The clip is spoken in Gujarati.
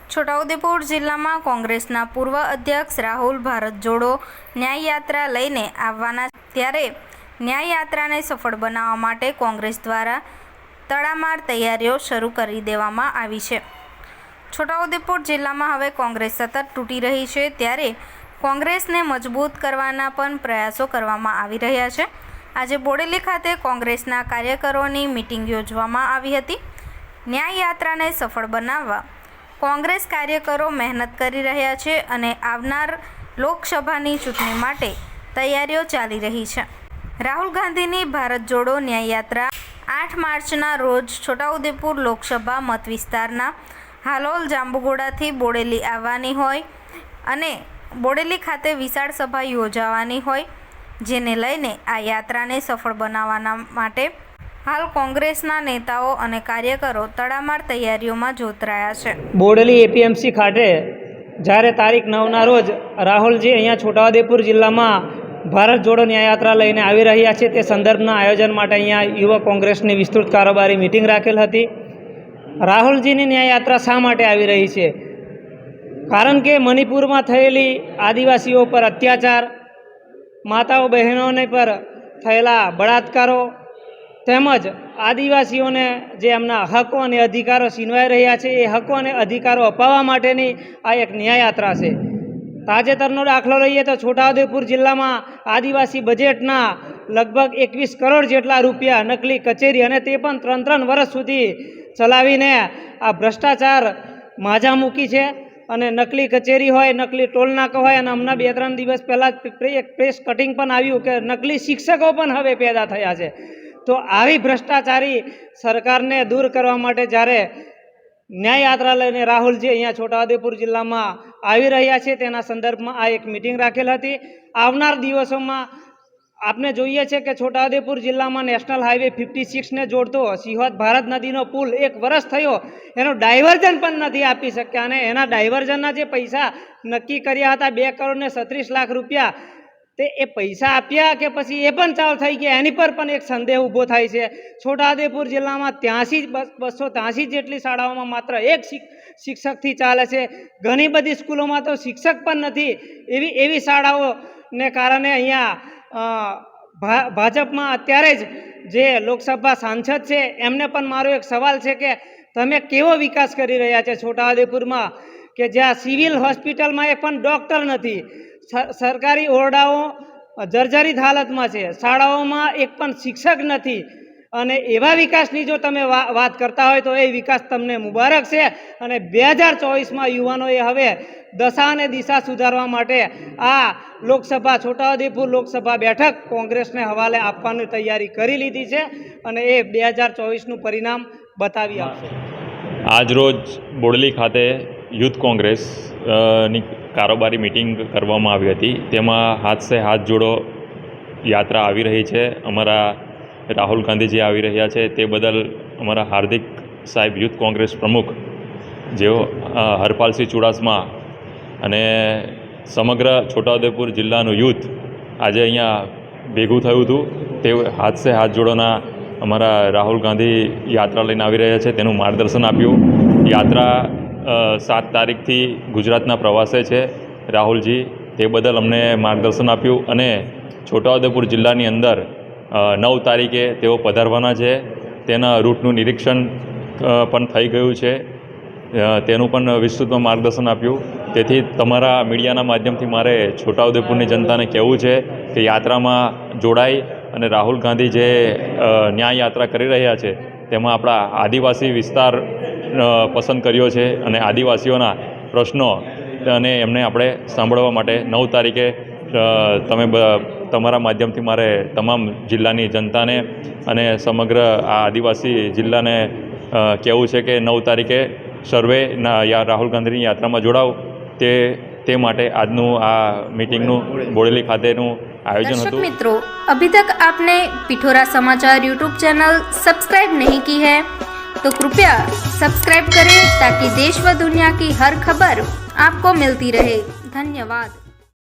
છોટાઉદેપુર જિલ્લામાં કોંગ્રેસના પૂર્વ અધ્યક્ષ રાહુલ ભારત જોડો ન્યાય યાત્રા લઈને આવવાના, ત્યારે ન્યાય યાત્રાને સફળ બનાવવા માટે કોંગ્રેસ દ્વારા તડામાર તૈયારીઓ શરૂ કરી દેવામાં આવી છે. છોટાઉદેપુર જિલ્લામાં હવે કોંગ્રેસ સતત તૂટી રહી છે, ત્યારે કોંગ્રેસને મજબૂત કરવાના પણ પ્રયાસો કરવામાં આવી રહ્યા છે. આજે બોડેલી ખાતે કોંગ્રેસના કાર્યકરોની મિટિંગ યોજવામાં આવી હતી. ન્યાય યાત્રાને સફળ બનાવવા કોંગ્રેસ કાર્યકરો મહેનત કરી રહ્યા છે અને આવનાર લોકસભાની ચૂંટણી માટે તૈયારીઓ ચાલી રહી છે. રાહુલ ગાંધીની ભારત જોડો ન્યાય યાત્રા 8 માર્ચના રોજ છોટાઉદેપુર લોકસભા મત વિસ્તારના હાલોલ જાંબુઘોડાથી બોડેલી આવવાની હોય અને બોડેલી ખાતે વિશાળ સભા યોજાવાની હોય, જેને લઈને આ યાત્રાને સફળ બનાવવાના માટે હાલ કોંગ્રેસના નેતાઓ અને કાર્યકરો તડામાર તૈયારીઓમાં જોતરાયા છે. બોડેલી એપીએમસી ખાતે જ્યારે તારીખ 9ના રોજ રાહુલજી અહીંયા છોટાઉદેપુર જિલ્લામાં ભારત જોડો ન્યાયયાત્રા લઈને આવી રહ્યા છે, તે સંદર્ભના આયોજન માટે અહીંયા યુવક કોંગ્રેસની વિસ્તૃત કારોબારી મિટિંગ રાખેલ હતી. રાહુલજીની ન્યાયયાત્રા શા માટે આવી રહી છે? કારણ કે મણિપુરમાં થયેલી આદિવાસીઓ પર અત્યાચાર, માતાઓ બહેનોને પર થયેલા બળાત્કારો તેમજ આદિવાસીઓને જે એમના હકો અને અધિકારો છીનવાઈ રહ્યા છે, એ હકો અને અધિકારો અપાવવા માટેની આ એક ન્યાયયાત્રા છે. તાજેતરનો દાખલો લઈએ તો છોટાઉદેપુર જિલ્લામાં આદિવાસી બજેટના લગભગ 21 કરોડ જેટલા રૂપિયા નકલી કચેરી, અને તે પણ 3 વર્ષ સુધી ચલાવીને આ ભ્રષ્ટાચાર માજા મૂકી છે. અને નકલી કચેરી હોય, નકલી ટોલ નાકા હોય, અને હમણાં 2-3 દિવસ પહેલાં એક પ્રેસ કટિંગ પણ આવ્યું કે નકલી શિક્ષકો પણ હવે પેદા થયા છે. તો આવી ભ્રષ્ટાચારી સરકારને દૂર કરવા માટે જ્યારે ન્યાય યાત્રા લઈને રાહુલજી અહીંયા છોટાઉદેપુર જિલ્લામાં આવી રહ્યા છે, તેના સંદર્ભમાં આ એક મિટિંગ રાખેલ હતી. આવનાર દિવસોમાં આપણે જોઈએ છે કે છોટાઉદેપુર જિલ્લામાં નેશનલ હાઈવે 56ને જોડતો સિહોદ ભારત નદીનો પુલ 1 વર્ષ થયો, એનો ડાયવર્ઝન પણ નથી આપી શક્યા, અને એના ડાયવર્ઝનના જે પૈસા નક્કી કર્યા હતા 2 કરોડ ને 36 લાખ રૂપિયા, તે એ પૈસા આપ્યા કે પછી એ પણ ચાલુ થઈ ગયા, એની પર પણ એક સંદેહ ઊભો થાય છે. છોટાઉદેપુર જિલ્લામાં 283 જેટલી શાળાઓમાં માત્ર 1 શિક્ષકથી ચાલે છે. ઘણી બધી સ્કૂલોમાં તો શિક્ષક પણ નથી. એવી શાળાઓને કારણે અહીંયા ભાજપમાં અત્યારે જ જે લોકસભા સાંસદ છે, એમને પણ મારો એક સવાલ છે કે તમે કેવો વિકાસ કરી રહ્યા છે છોટાઉદેપુરમાં, કે જ્યાં સિવિલ હોસ્પિટલમાં એક પણ ડૉક્ટર નથી, સરકારી ઓરડાઓ જર્જરિત હાલતમાં છે, શાળાઓમાં એક પણ શિક્ષક નથી, અને એવા વિકાસની જો તમે વાત કરતા હોય તો એ વિકાસ તમને મુબારક છે. અને 2024માં યુવાનોએ હવે દશા અને દિશા સુધારવા માટે આ લોકસભા છોટાઉદેપુર લોકસભા બેઠક કોંગ્રેસને હવાલે આપવાની તૈયારી કરી લીધી છે, અને એ 2024નું પરિણામ બતાવી આપશે. આજ રોજ બોડેલી ખાતે યુથ કોંગ્રેસની કારોબારી મિટિંગ કરવામાં આવી હતી. તેમાં હાથ સે હાથ જોડો યાત્રા આવી રહી છે. અમારા રાહુલ ગાંધીજી આવી રહ્યા છે, તે બદલ અમારા હાર્દિક સાહેબ યુથ કોંગ્રેસ પ્રમુખ, જેઓ હરપાલસિંહ ચુડાસમા અને સમગ્ર છોટાઉદેપુર જિલ્લાનું યુથ આજે અહીંયા ભેગું થયું હતું. તે હાથ સે હાથ જોડોના અમારા રાહુલ ગાંધી યાત્રા લઈને આવી રહ્યા છે, તેનું માર્ગદર્શન આપ્યું. યાત્રા 7 તારીખથી ગુજરાતના પ્રવાસે છે રાહુલજી, તે બદલ અમને માર્ગદર્શન આપ્યું. અને છોટાઉદેપુર જિલ્લાની અંદર 9 તારીખે તેઓ પધારવાના છે. તેના રૂટનું નિરીક્ષણ પણ થઈ ગયું છે, તેનું પણ વિસ્તૃતમાં માર્ગદર્શન આપ્યું. તેથી તમારા મીડિયાના માધ્યમથી મારે છોટાઉદેપુરની જનતાને કહેવું છે કે યાત્રામાં જોડાઈ અને રાહુલ ગાંધી જે ન્યાય યાત્રા કરી રહ્યા છે, તેમાં આપણા આદિવાસી વિસ્તાર પસંદ કર્યો છે, અને આદિવાસીઓના પ્રશ્નો અને એમને આપણે સાંભળવા માટે 9 તારીખે તમે તમારા માધ્યમથી મારે તમામ જિલ્લાની જનતાને અને સમગ્ર આ આદિવાસી જિલ્લાને કહેવું છે કે 9 તારીખે સર્વે રાહુલ ગાંધીની યાત્રામાં જોડાવ. તે માટે આજનું આ મીટિંગનું બોડેલી ખાતેનું आयोजन दर्शक मित्रों, अभी तक आपने पिठोरा समाचार यूट्यूब चैनल सब्सक्राइब नहीं की है तो कृपया सब्सक्राइब करें ताकि देश व दुनिया की हर खबर आपको मिलती रहे. धन्यवाद.